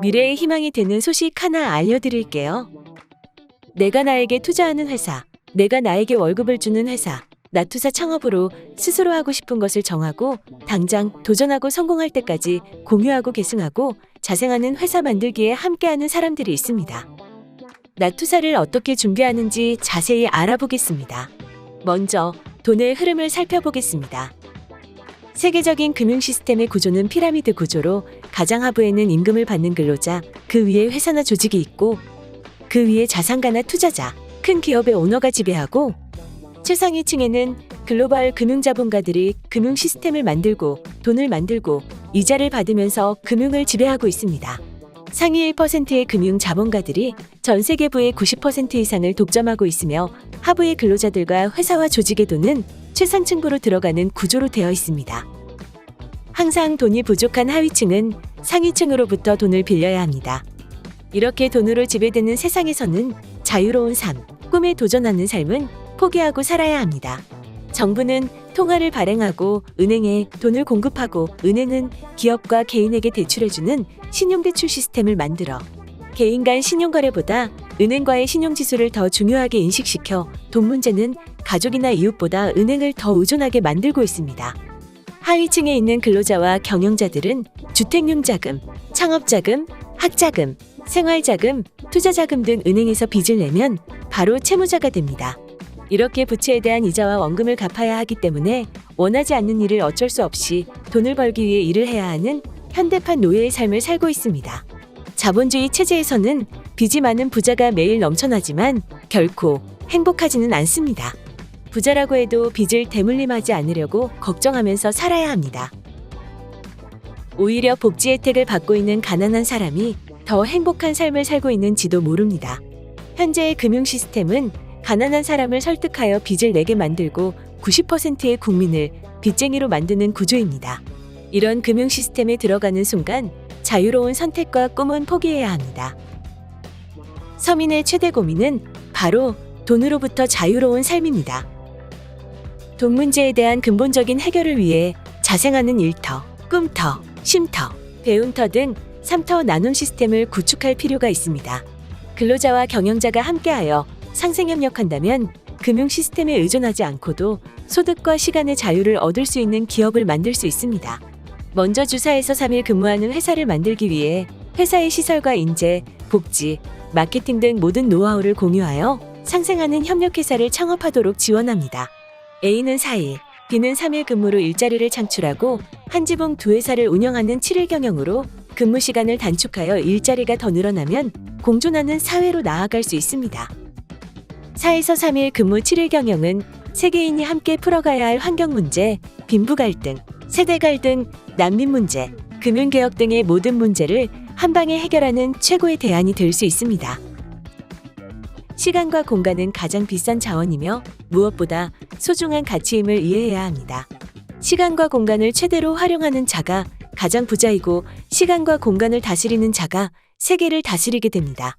미래의 희망이 되는 소식 하나 알려드릴게요. 내가 나에게 투자하는 회사, 내가 나에게 월급을 주는 회사, 나투사 창업으로 스스로 하고 싶은 것을 정하고 당장 도전하고 성공할 때까지 공유하고 계승하고 자생하는 회사 만들기에 함께하는 사람들이 있습니다. 나투사를 어떻게 준비하는지 자세히 알아보겠습니다. 먼저 돈의 흐름을 살펴보겠습니다. 세계적인 금융 시스템의 구조는 피라미드 구조로 가장 하부에는 임금을 받는 근로자, 그 위에 회사나 조직이 있고 그 위에 자산가나 투자자, 큰 기업의 오너가 지배하고 최상위층에는 글로벌 금융자본가들이 금융 시스템을 만들고 돈을 만들고 이자를 받으면서 금융을 지배하고 있습니다. 상위 1%의 금융 자본가들이 전 세계부의 90% 이상을 독점하고 있으며 하부의 근로자들과 회사와 조직의 돈은 최상층부로 들어가는 구조로 되어 있습니다. 항상 돈이 부족한 하위층은 상위층으로부터 돈을 빌려야 합니다. 이렇게 돈으로 지배되는 세상에서는 자유로운 삶, 꿈에 도전하는 삶은 포기하고 살아야 합니다. 정부는 통화를 발행하고 은행에 돈을 공급하고 은행은 기업과 개인에게 대출해주는 신용대출 시스템을 만들어 개인 간 신용거래보다 은행과의 신용지수를 더 중요하게 인식시켜 돈 문제는 가족이나 이웃보다 은행을 더 의존하게 만들고 있습니다. 하위층에 있는 근로자와 경영자들은 주택용 자금, 창업자금, 학자금, 생활자금, 투자자금 등 은행에서 빚을 내면 바로 채무자가 됩니다. 이렇게 부채에 대한 이자와 원금을 갚아야 하기 때문에 원하지 않는 일을 어쩔 수 없이 돈을 벌기 위해 일을 해야 하는 현대판 노예의 삶을 살고 있습니다. 자본주의 체제에서는 빚이 많은 부자가 매일 넘쳐나지만 결코 행복하지는 않습니다. 부자라고 해도 빚을 대물림하지 않으려고 걱정하면서 살아야 합니다. 오히려 복지 혜택을 받고 있는 가난한 사람이 더 행복한 삶을 살고 있는지도 모릅니다. 현재의 금융 시스템은 가난한 사람을 설득하여 빚을 내게 만들고 90%의 국민을 빚쟁이로 만드는 구조입니다. 이런 금융 시스템에 들어가는 순간 자유로운 선택과 꿈은 포기해야 합니다. 서민의 최대 고민은 바로 돈으로부터 자유로운 삶입니다. 돈 문제에 대한 근본적인 해결을 위해 자생하는 일터, 꿈터, 쉼터, 배움터 등 3터 나눔 시스템을 구축할 필요가 있습니다. 근로자와 경영자가 함께하여 상생협력한다면 금융 시스템에 의존하지 않고도 소득과 시간의 자유를 얻을 수 있는 기업을 만들 수 있습니다. 먼저 주 4에서 3일 근무하는 회사를 만들기 위해 회사의 시설과 인재, 복지, 마케팅 등 모든 노하우를 공유하여 상생하는 협력회사를 창업하도록 지원합니다. A는 4일, B는 3일 근무로 일자리를 창출하고 한 지붕 두 회사를 운영하는 7일 경영으로 근무 시간을 단축하여 일자리가 더 늘어나면 공존하는 사회로 나아갈 수 있습니다. 4에서 3일 근무 7일 경영은 세계인이 함께 풀어가야 할 환경 문제, 빈부 갈등, 세대 갈등, 난민 문제, 금융개혁 등의 모든 문제를 한 방에 해결하는 최고의 대안이 될 수 있습니다. 시간과 공간은 가장 비싼 자원이며 무엇보다 소중한 가치임을 이해해야 합니다. 시간과 공간을 최대로 활용하는 자가 가장 부자이고 시간과 공간을 다스리는 자가 세계를 다스리게 됩니다.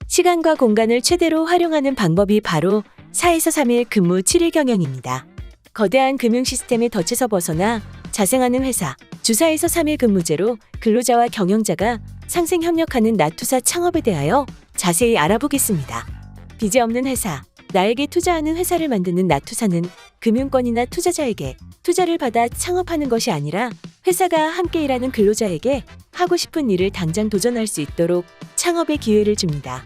시간과 공간을 최대로 활용하는 방법이 바로 4에서 3일 근무 7일 경영입니다. 거대한 금융 시스템의 덫에서 벗어나 자생하는 회사, 주 4에서 3일 근무제로 근로자와 경영자가 상생협력하는 나투사 창업에 대하여 자세히 알아보겠습니다. 빚이 없는 회사, 나에게 투자하는 회사를 만드는 나투사는 금융권이나 투자자에게 투자를 받아 창업하는 것이 아니라 회사가 함께 일하는 근로자에게 하고 싶은 일을 당장 도전할 수 있도록 창업의 기회를 줍니다.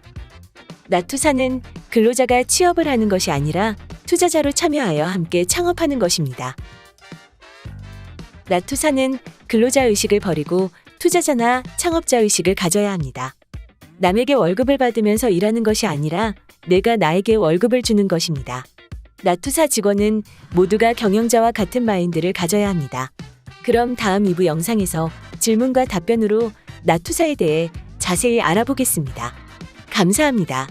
나투사는 근로자가 취업을 하는 것이 아니라 투자자로 참여하여 함께 창업하는 것입니다. 나투사는 근로자 의식을 버리고 투자자나 창업자 의식을 가져야 합니다. 남에게 월급을 받으면서 일하는 것이 아니라 내가 나에게 월급을 주는 것입니다. 나투사 직원은 모두가 경영자와 같은 마인드를 가져야 합니다. 그럼 다음 2부 영상에서 질문과 답변으로 나투사에 대해 자세히 알아보겠습니다. 감사합니다.